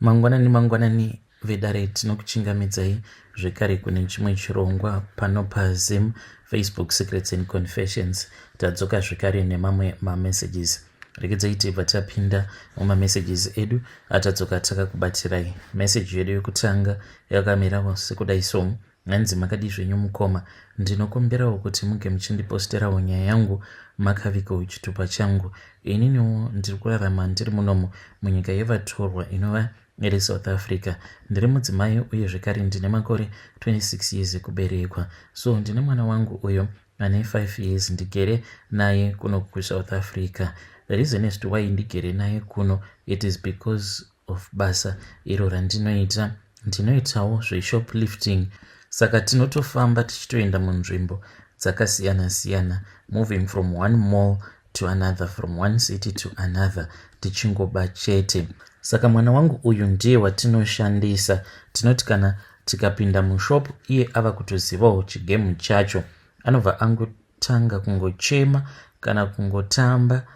Mangwanani vedare tinokuchingamidzai zvekare kune chimwe chirongwa pano paZim Facebook Secrets and Confessions. Tadzoka zvekare nemamwe mamessages. Regedzai tibva tapinda mumamessages edu atadzoka takakubatirai. Message yedu yekutanga yakamira sekudai so: hanzi makadi zvenyu mukoma, ndinokumbirawo kuti muge muchindiposterawo nyaya yangu makavikawo chitupa changu. Ininiwo ndiri kurarama ndiri munomu munyika yevatorwa inova iri South Africa. Ndiri mudzimai uye zvekare ndine makore 26 years ekuberekwa. So ndine mwana wangu uyo ane 5 years. Ndigere naye kuno kuSouth Africa. The reason as to why ndigere naye kuno, it is because of basa iro randinoita. Ndinoitawo zveshoplifting, saka tinotofamba tichitoenda munzvimbo dzakasiyana siyana, moving from one mall to another, from one city to another, tichingoba chete. Saka mwana wangu uyu ndiye watinoshandisa. Tinoti kana tikapinda mushop iye ava kutozivawo chigemu chacho. Anobva angotanga kungochema kana kungotamba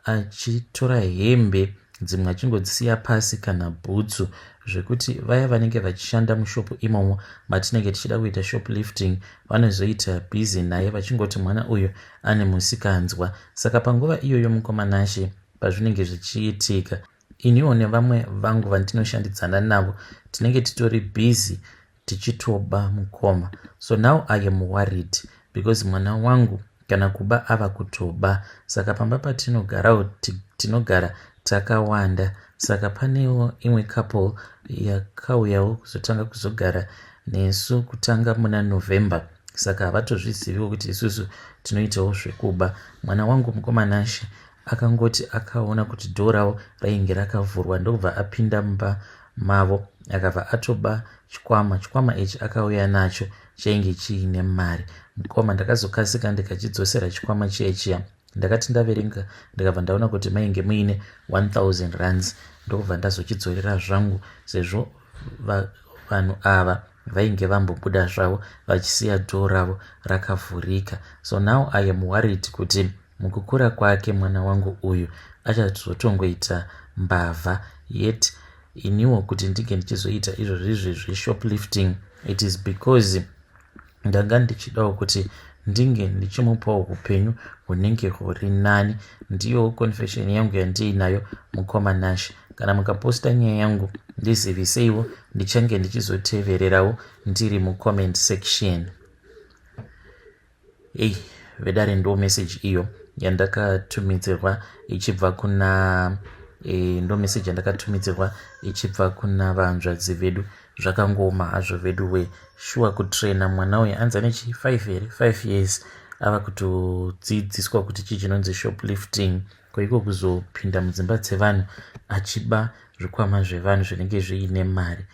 achitora hembe dzimwe achingodzisiya pasi kana bhutsu, zvekuti vaya vanenge vachishanda mushopu imomo matinenge tichida kuita shoplifting vanozoita busy naye vachingoti mwana uyu ane musikanzwa. Saka panguva iyoyo mukomanashe pazvinenge zvichiitika, iniwo nevamwe vangu vandinoshandidzana navo tinenge titori busy tichitoba mukoma. So now I am worried because mwana wangu kana kuba ava kutoba. Saka pamba patinogarawo tinogara takawanda. Saka panewo imwe couple yakauyawo kuzotanga kuzogara nesu kutanga muna November. Saka havatozviziviwo kuti isusu tinoitawo zvekuba. Mwana wangu mukomanashe akangoti akaona kuti dhoo ravo rainge rakavhurwa ndobva apinda mumba mavo akabva atoba chikwama. Chikwama ichi akauya nacho chainge chiine mari. Mukoma ndakazokasika ndikachidzosera chikwama chiya. Ndakati ndaverenga ndikabva ndaona kuti mainge muine 1000 rands. Ndobva ndazochidzorera zvangu sezvo vanhu ava vainge vambobuda zvavo vachisiya dhoo ravo rakavhurika. So now I am worried kuti mukukura kwake mwana wangu uyu achazotongoita mbavha. Yet iniwo kuti ndige ndichizoita izvozvi zveshoplifting, it is because ndanga ndichidawo kuti ndinge ndichimupawo upenyu hunenge huri nani. Ndiyo confession yangu yandiinayo mukomanashe. Kana mukaposta nyaya yangu ndiziviseiwo, ndichange ndichizotevererawo ndiri mucomment section. Vedare ndo message iyo yandakatumidzirwa ichibva kuna ichibva kuna vanzvadzi vedu. Zvakangoma hazvo vedu we sure kutraina mwana uyu anzi ane 5 years ava kutodzidziswa kuti chichinonzi shoplifting, koiko kuzopinda mudzimba dzevanhu achiba zvikwama zvevanhu zvinenge zviine mari.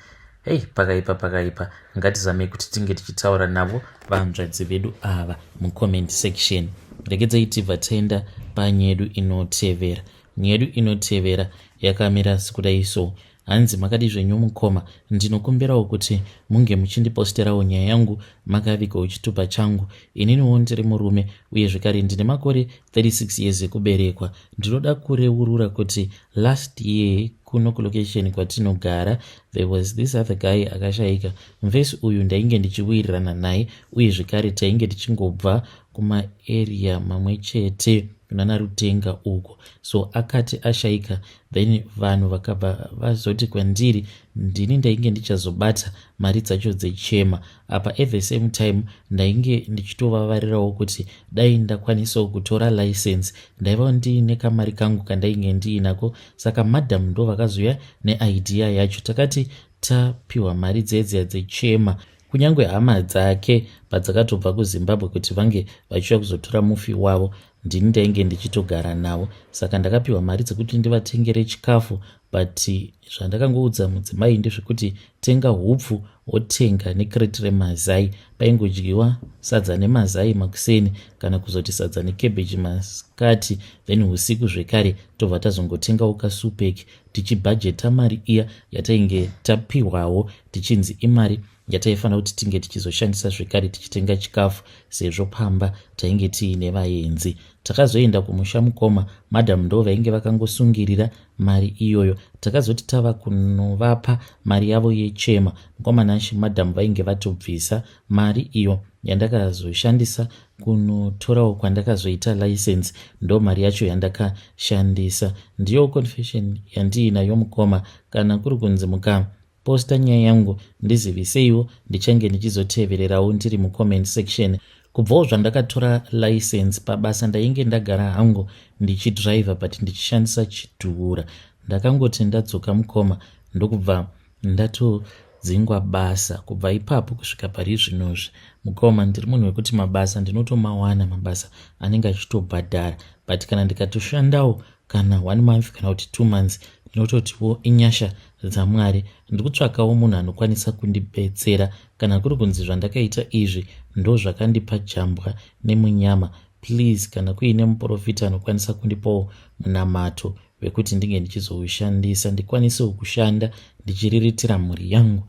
Pakaipa. Ngatizamei kuti tinge tichitaura navo vanzvadzi vedu ava mucomment section. Regedzai tibva taenda panyedu inotevera. Nyedu inotevera yakamira sekudai so: hanzi makadi zvenyu mukoma, ndinokumbirawo kuti munge muchindiposterawo nyaya yangu makavikawo chitupa changu. Ininiwo ndiri murume uye zvekare ndine makore 36 years ekuberekwa. Ndinoda kureurura kuti last year kuno kulocation kwatinogara there was this other guy akashayika. Mvesi uyu ndainge ndichiwirirana naye uye zvekare tainge tichingobva kumaarea mamwe chete kunana Rutenga uko. So akati ashayika, then vanhu vakabva vazoti kwandiri ndini ndainge ndichazobata mari dzacho dzechema. Apa at the same time ndainge ndichitovavarirawo kuti dai ndakwanisawo kutora license ndaiva ndiine kamari kangu kandainge ndiinako. Saka madam ndo vakazoya neidea yacho. Takati tapiwa mari dzedzia dzechema, kunyange hama dzake padzakatobva kuZimbabwe kuti vange vachiuya kuzotora mufi wavo, ndini ndainge ndichitogara navo. Saka ndakapiwa mari dzekuti ndivatengere chikafu, but zvandakangoudza mudzimai ndezvekuti tenga hupfu wotenga nekreti remazai paingodyiwa sadza nemazai makuseni kana kuzoti sadza nekebheji masikati, then usiku zvekare tobva tazongotengawo kasupeki tichibhajeta mari iya yatainge tapiwawo tichinzi imari yataifanira kuti tinge tichizoshandisa zvekare tichitenga chikafu, sezvo pamba tainge tiine vaenzi. Takazoenda kumusha mukoma, madhamu ndo vainge vakangosungirira mari iyoyo. Takazoti tava kunovapa mari yavo yechema, mukoma nashi madhamu vainge vatobvisa mari iyo yandakazoshandisa kunotorawo kwandakazoita license, ndo mari yacho yandakashandisa. Ndiyo confession yandiinayo mukoma. Kana kuri kunzi mukaposta nyaya yangu ndiziviseiwo, ndichange ndichizotevererawo ndiri mucomment section. Kubvawo zvandakatora license pabasa ndainge ndagara hangu ndichidriver but ndichishandisa chidhura. Ndakangoti ndadzoka mukoma ndokubva ndatodzingwa basa. Kubva ipapo kusvika pari zvinozvi mukoma ndiri munhu wekuti mabasa ndinotomawana, mabasa anenge achitobhadhara, but kana ndikatoshandawo kana 1 month kana kuti 2 months ndinototiwo inyasha dzaMwari. Ndikutsvakawo munhu anokwanisa kundibetsera. Kana kuri kunzi zvandakaita izvi ndo zvakandipa jambwa nemunyama, please kana kuine muprofita anokwanisa kundipawo munamato wekuti ndinge ndichizoushandisa ndikwanisewo kushanda ndichiriritira mhuri yangu,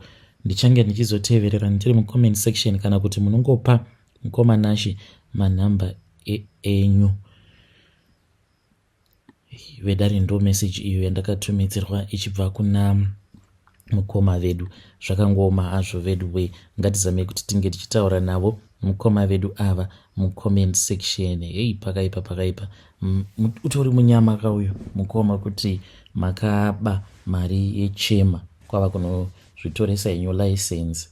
ndichange ndichizoteverera ndiri mucomment section. Kana kuti munongopa mukoma nashi manhamba enyu. Vedari ndo message iyo yandakatumidzirwa ichibva kuna mukoma vedu. Zvakangooma hazvo vedu we, ngatizame kuti tinge tichitaura navo mukoma vedu ava mucomment section. Hei, pakaipa utori munyama kauyo mukoma kuti makaba mari yechema kwava kunozvitoresa inyo license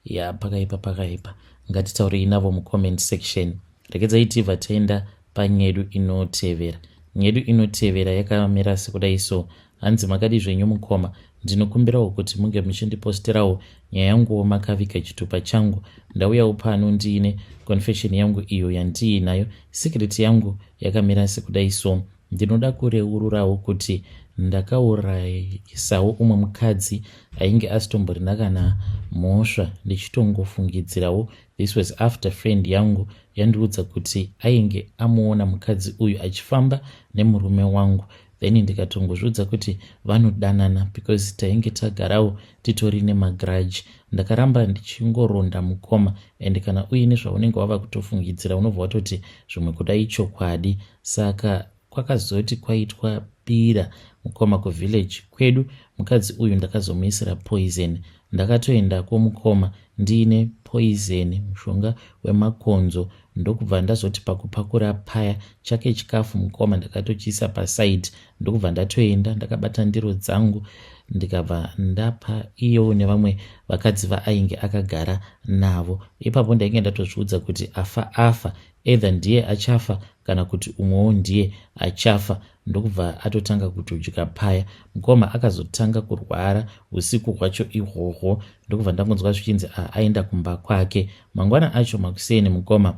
ya pakaipa. Ngatitaurei navo mucomment section. Rekedzai tibva taenda panyedu inotevera. Nyedu inotevera yakamira sekudai so. Hanzi makadi zvenyu mukoma, ndinokumbirawo kuti munge muchindiposterawo nyaya yangu makaviga chitupa changu. Ndauyawo pano ndiine confession yangu iyo yandiinayo. Secret yangu yakamira sekudai so. Ndinoda kureururawo kuti ndakaurayisawo umwe mukadzi ainge asitomborina kana mhosva, ndichitongofungidzirawo. This was after friend yangu yandiudza kuti ainge amuona mukadzi uyu achifamba nemurume wangu, then ndikatongozviudza kuti vanodanana because tainge tagarawo titori nemagrudge. Ndakaramba ndichingoronda mukoma, and kana uine zvaunenge wava kutofungidzira unobva watoti zvimwe kudai chokwadi. Saka kwakazoti kwaitwa bira mukoma kuvillage kwedu. Mukadzi uyu ndakazomuisira poison. Ndakatoenda kumukoma ndiine poison, mushonga wemakonzo. Ndokubva ndazoti pakupakura paya chake chikafu mukoma ndakatochiisa paside. Ndokubva ndatoenda ndakabata ndiro dzangu ndikabva ndapa iyo nevamwe vakadzi vaainge akagara navo. Ipapo ndainge ndatozviudza kuti afa either ndiye achafa kana kuti umwewo ndiye achafa. Ndokubva atotanga kutodya paya. Mukoma akazotanga kurwara usiku hwacho ihwohwo. Ndokubva ndangonzwa zvichinzi aenda kumba kwake. Mangwana acho makuseni mukoma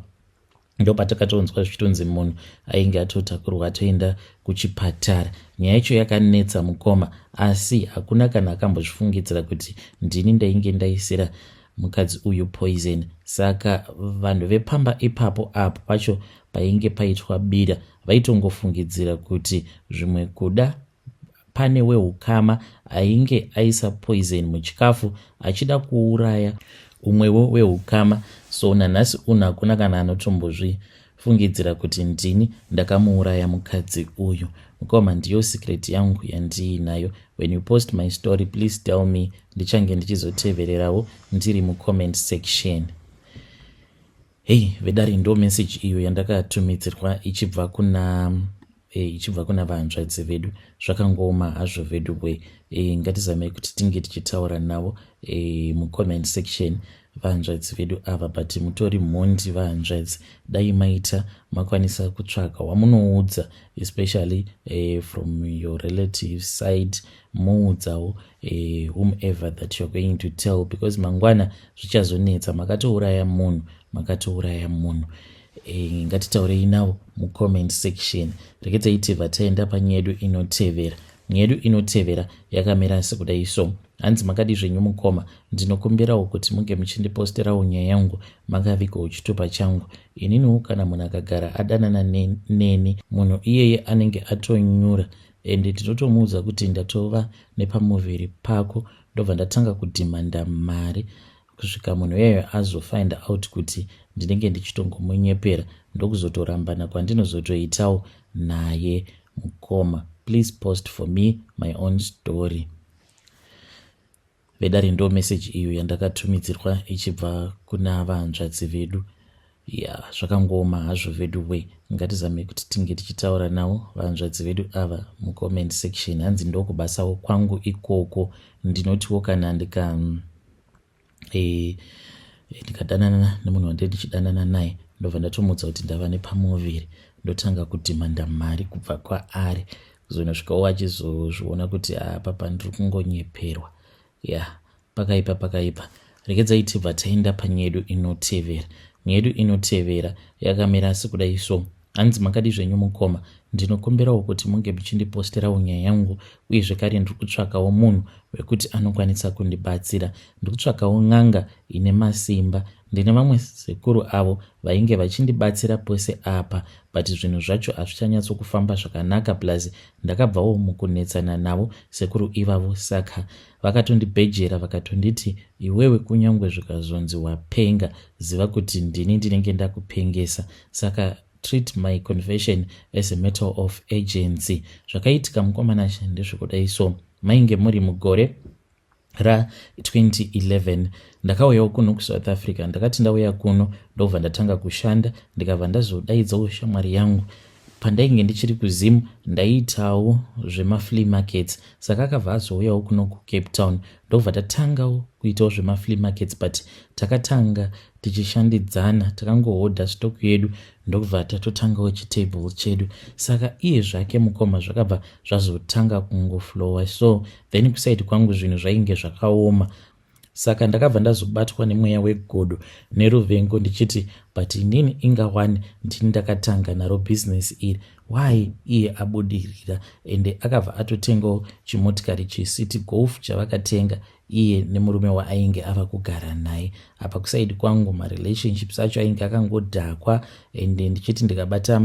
ndopatakatonzwa zvichitonzi munhu ainge atotakurwa atoenda kuchipatara. Nyaya yacho yakanetsa mukoma, asi hakuna kana akambozvifungidzira kuti ndini ndainge ndaisira mukadzi uyu poison. Saka vanhu vepamba ipapo apo pacho painge paitwa bira vaitongofungidzira kuti zvimwe kuda pane wehukama ainge aisa poison muchikafu achida kuuraya umwewo wehukama. So nanhasi uno hakuna kana anotombozvifungidzira kuti ndini ndakamuuraya mukadzi uyu. Mukoma ndiyo secret yangu yandiinayo. When you post my story, please tell me, ndichange ndichizotevererawo ndiri mucomment section. Hey, vedari ndo message iyo yandakatumidzirwa ichibva kuna vahanzvadzi vedu. Zvakangooma hazvo vedu we. Ngatizame kuti tinge tichitaura navo mucomment section vahanzvadzi vedu ava, but mutori mhondi vahanzvadzi. Dai maita makwanisa kutsvaka wamunoudza, especially from your relative side, muudzawo whomever that you're going to tell, because mangwana zvichazonetsa. makatouraya munhu. Ngatitaurei nawo mucomment section. Rekedzai tibva taenda panyedu inotevera. Mwedu inotevera yakamira sekudai so. Hanzi makadi zvenyu mukoma, ndinokumbirawo kuti munge muchindiposterawo nyaya yangu makavikawo chitupa changu. Ininiwo kana munhu akagara adanana neni, munhu iyeye anenge atonyura ende tinotomuudza kuti ndatova nepamuviri pako, ndobva ndatanga kudhimanda mari kusvika munhu iyeyo azofind out kuti ndinenge ndichitongomunyepera, ndokuzotorambana kwandinozotoitawo naye mukoma. Please post for me my own story. Vedari ndo message iyo yandakatumidzirwa ichibva kuna vahanzvadzi vedu. Zvakangoma hazvo vedu we. Ngatizame kuti tinge tichitaura navo vahanzvadzi vedu ava mucomment section. Hanzi ndokubasawo kwangu ikoko. Ndinotiwo kana ndikadanana nemunhu wandiri ndichidanana naye, ndobva ndatomudza kuti ndava nepamuviri, ndotanga kudhimanda mari kubva kwaari, kuzonosvikawo achizozviona kuti apa pandiri kungonyeperwa. Pakaipa. Regedzai tibva taenda panyedu inotevera. Nyedu inotevera yakamira sekudai so. Hanzi makadi zvenyu mukoma, ndinokumbirawo kuti munge muchindiposterawo nyaya yangu, uye zvekare ndiri kutsvakawo munhu wekuti anokwanisa kundibatsira. Ndiri kutsvakawo n'anga ine masimba. Ndine vamwe sekuru avo vainge vachindibatsira pose apa, but zvinhu zvacho hazvichanyatsokufamba zvakanaka, plus ndakabvawo mukunetsana navo sekuru ivavo, saka vakatondibhejera vakatonditi, iwewe kunyangwe zvikazonzi wapenga, ziva kuti ndini ndinenge ndakupengesa. Saka treat my confession as a matter of urgency. Zvakaitika mukomana ndezvekudai so. Mainge muri mugore ra2011 ndakauyawo kuno kuSouth Africa. Ndakati ndauya kuno ndobva ndatanga kushanda, ndikabva ndazodaidzawo shamwari yangu. Pandainge ndichiri kuZimu ndaiitawo zvemaflea markets, saka akabva azouyawo kuno kuCape Town, ndobva tatangawo kuitawo zvemaflea markets, but takatanga tichishandidzana, takangohodha stock yedu ndobva tatotangawo chitable chedu. Saka iye zvake mukoma zvakabva zvazotanga kungoflowa, so then kusaidi kwangu zvinhu zvainge zvakaoma. Saka ndakabva ndazobatwa nemweya wegodo neruvengo ndichiti, but inini ingawani ndini ndakatanga naro business iri, why iye abudirira? Ende akabva atotengawo chimotikari cheCity Golf chavakatenga iye nemurume waainge ava kugara naye. Apa kusaidi kwangu marelationships acho ainge akangodhakwa, ende ndichiti ndikabata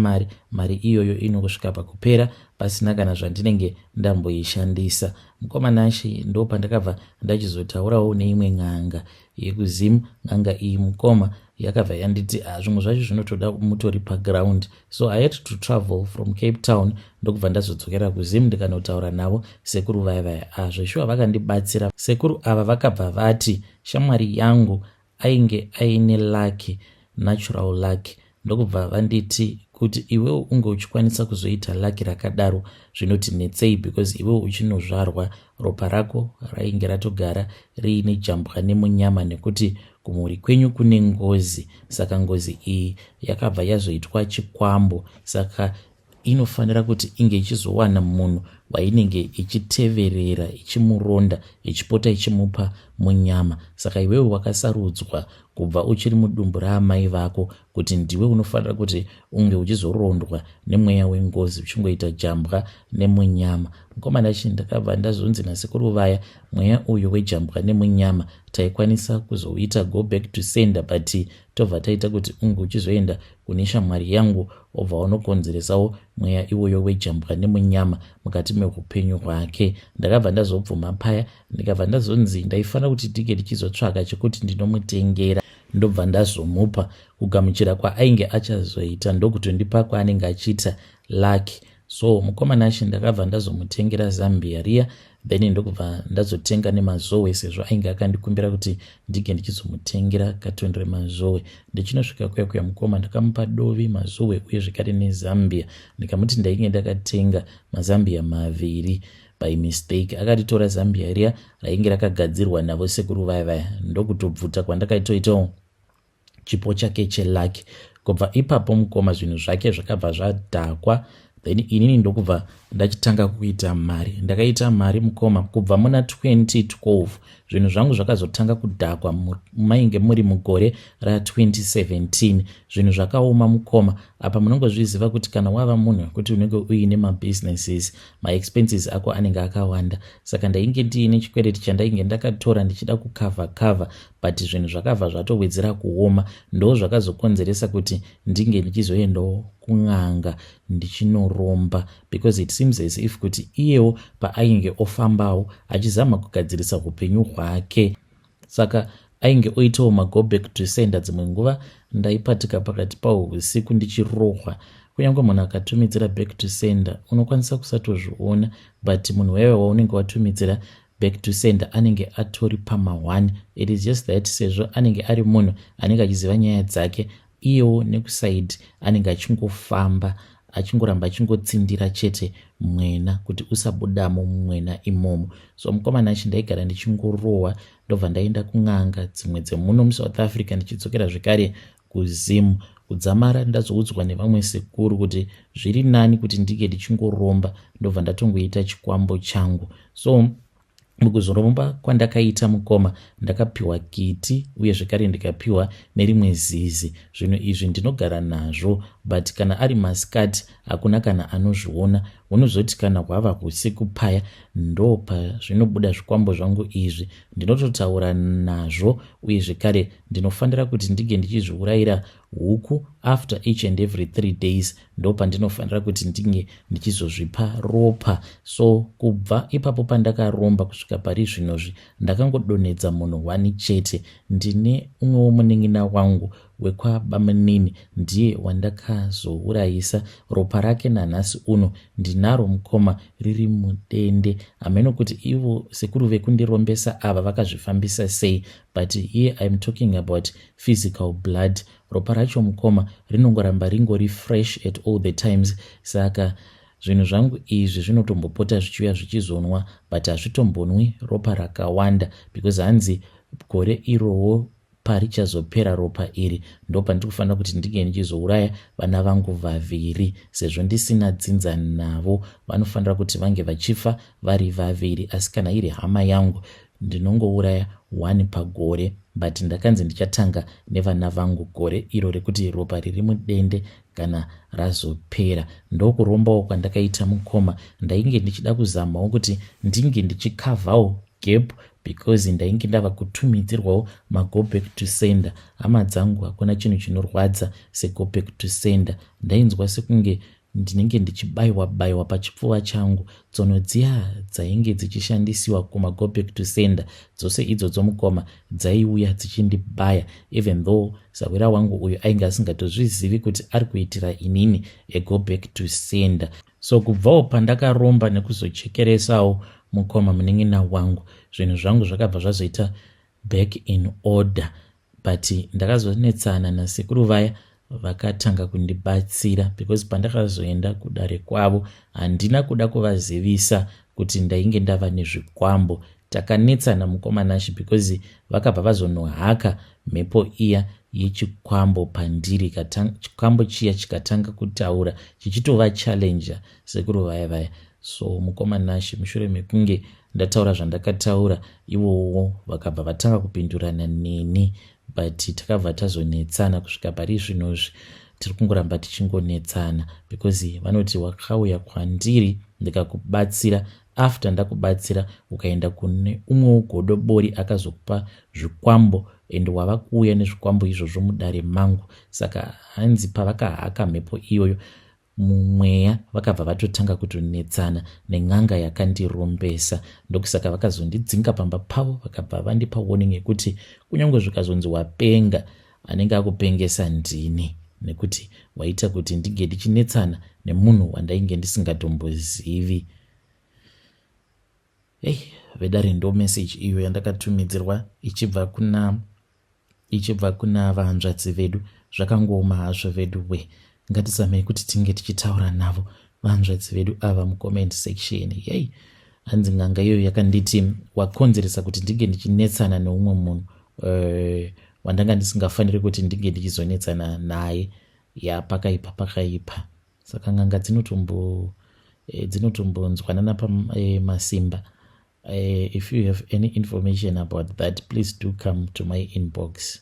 mari iyoyo inokusvika pakupera pasina kana zvandinenge ndamboishandisa. Mukomana ashe ndo pandakabva ndachizotaurawo neimwe n'anga yekuZimu. N'anga iyi mukoma yakabva yanditi zvimwe zvacho zvinotoda mutori paground, so I had to travel from Cape Town ndokubva ndazodzokera kuZimu ndikanotaura navo sekuru vaya. Zveshuwa vakandibatsira. Sekuru ava vakabva vati shamwari yangu ainge aine lucky, natural lucky, ndokubva vanditi kuti iwewo unge uchikwanisa kuzoita lucky rakadaro zvinoti netsei, because iwewo uchinozvarwa ropa rako rainge ratogara riine jambwa nemunyama, nekuti kumhuri kwenyu kune ngozi. Saka ngozi iyi yakabva yazoitwa chikwambo, saka inofanira kuti inge ichizowana munhu wainenge ichiteverera, ichimuronda, ichipota ichimupa munyama. Saka iwewe wakasarudzwa kubva uchiri mudumbu raamai vako kuti ndiwe unofanira kuti unge uchizorondwa nemweya wengozi, uchingoita jambwa nemunyama. Mukomana ndakabva ndazonzi nasekuru vaya, mweya uyu wejambwa nemunyama taikwanisa kuzouita go back to sender, but tobva taita kuti unge uchizoenda kune shamwari yangu, obva unokonzeresawo mweya iwoyo wejambwa nemunyama mukati meupenyu hwake. Ndakabva ndazobvuma paya, ndikabva ndazonzi ndaifanira kuti ndinge ndichizotsvaka chekuti ndinomutengera, ndobva ndazomupa kugamuchira kwaainge achazoita ndokutondipa kwaanenge achiita lucky. So mukomana ashe ndakabva ndazomutengera Zambia riya, then ndokubva ndazotenga nemazowe, sezvo ainge akandikumbira kuti ndige ndichizomutengera katonde remazowe. Ndichinosvika kuya mukoma ndakamupa dovi, mazowe uye zvekare neZambia. Ndikamuti ndainge ndakatenga maZambia 2 by mistake. Akatitora Zambia riya rainge rakagadzirwa navo sekuru vaya, ndokutobvuta kwandakaitoitawo chipo chake chelucky. Kubva ipapo mukoma zvinhu zvake zvakabva zvadhakwa, then inini ndokubva ndachitanga kuita mari. Ndakaita mari mukoma kubva muna 2012. Zvinhu zvangu zvakazotanga kudhakwa mainge muri mugore ra2017. Zvinhu zvakaoma mukoma. Apa munongozviziva kuti kana wava munhu kuti unenge uine mabusinesses, maexpenses ako anenge akawanda. Saka ndainge ndiine chikwereti chandainge ndakatora ndichida kukavha, but zvinhu zvakabva zvatowedzera kuoma. Ndo zvakazokonzeresa kuti ndinge ndichizoendawo kun'anga ndichinoromba, because it seems as if kuti iyewo paainge ofambawo achizama kugadzirisa upenyu hwake. Saka ainge oitawo mago back to sender. Dzimwe nguva ndaipatika pakati pausiku ndichirohwa. Kunyange munhu akatumidzira back to sender unokwanisa kusatozviona, but munhu wewe waunenge watumidzira back to sender anenge atori pama1. It is just that sezvo anenge ari munhu anenge achiziva nyaya dzake, iyewo nekusaidi anenge achingofamba achingoramba achingotsindira chete mwena kuti usabudamo mwena imomo. So mukoma nachi ndaigara ndichingorohwa, ndobva ndaenda kun'anga dzimwe dzemuno muSouth Africa ndichidzokera zvekare kuZimu. Kudzamara ndazoudzwa nevamwe sekuru kuti zviri nani kuti ndinge ndichingoromba, ndobva ndatongoita chikwambo changu. So mukuzoromba kwandakaita mukoma ndakapiwa kiti uye zvekare ndikapiwa nerimwe zizi. Zvinhu izvi ndinogara nazvo, but kana ari masikati hakuna kana anozviona. Unozoti kana hwava usiku paya ndo pazvinobuda zvikwambo zvangu izvi. Ndinototaura nazvo uye zvekare ndinofanira kuti ndige ndichizviurayira huku after each and every 3 days. Ndo pandinofanira kuti ndinge ndichizozvipa ropa. So kubva ipapo pandakaromba kusvika pari zvinozvi ndakangodonedza munhu 1 chete. Ndine umwewo munin'ina wangu wekwabamanini, ndiye wandakazourayisa. Ropa rake nanhasi uno ndinaro mukoma riri mudende. Ameno kuti ivo sekuru vekundirombesa ava vakazvifambisa sei, but here I'm talking about physical blood. Ropa racho mukoma rinongoramba ringori fresh at all the times. Saka zvinhu zvangu izvi zvinotombopota zvichiuya zvichizonwa, but hazvitombonwi ropa rakawanda, because hanzi gore irowo parichazopera ropa iri ndo pandikufanira kuti ndige ndichizouraya vana vangu 2, sezvo ndisina dzinza navo. Vanofanira kuti vange vachifa vari 2, asi kana iri hama yangu ndinongouraya 1 pagore. But ndakanzi ndichatanga nevana vangu gore iro rekuti ropa riri mudende kana razopera. Ndokurombawo kwandakaita mukoma. Ndainge ndichida kuzamawo kuti ndinge ndichikavhawo gap, because ndainge ndava kutumidzirwawo mago back to sender. Hama dzangu hakuna chinhu chinorwadza sego back to sender. Ndainzwa sekunge ndinenge ndichibayiwa pachipfuva changu. Tsono dziya dzainge dzichishandisiwa kumago back to sender dzose idzodzo mukoma dzaiuya dzichindibaya, even though sawira wangu uyu ainge asingatozvizivi kuti ari kuitira inini ego back to sender. So kubvawo pandakaromba nekuzochekeresawo mukoma munin'ina wangu, zvinhu zvangu zvakabva zvazoita back in order. But ndakazonetsana nasekuru vaya vakatanga kundibatsira, because pandakazoenda kudare kwavo handina kuda kuvazivisa kuti ndainge ndava nezvikwambo. Takanetsana mukoma nashi, because vakabva vazonohaka mhepo iya yechikwambo pandiri. Chikwambo chiya chikatanga kutaura chichitova challenger sekuru vaya. So mukoma nashi mushure mekunge ndataura zvandakataura, ivowo vakabva vatanga kupindurana neni, but takabva tazonetsana kusvika pari zvinozvi. Tiri kungoramba tichingonetsana, because vanoti wakauya kwandiri ndikakubatsira, after ndakubatsira ukaenda kune umwewo godobori akazokupa zvikwambo, and wava kuuya nezvikwambo izvozvo mudare mangu. Saka hanzi pavakahaka mhepo iyoyo mumweya vakabva vatotanga kutonetsana nen'anga yakandirombesa. Ndokusaka vakazondidzinga pamba pavo, vakabva vandipa warning yekuti kunyange zvikazonzi wapenga, anenge akupengesa ndini, nekuti waita kuti ndige ndichinetsana nemunhu wandainge ndisingatombozivi. Vedare ndo message iyo yandakatumidzirwa ichibva kuna vahanzvadzi vedu. Zvakangoma hazvo vedu we. Ngatizamei kuti tinge tichitaura navo vahanzvadzi vedu ava mucomment section. Hanzi n'anga iyo yakanditi wakonzeresa kuti ndige ndichinetsana neumwe munhu wandanga ndisingafaniri kuti ndige ndichizonetsana naye. Pakaipa. saka n'anga dzinotombonzwanana pamasimba. If you have any information about that, please do come to my inbox.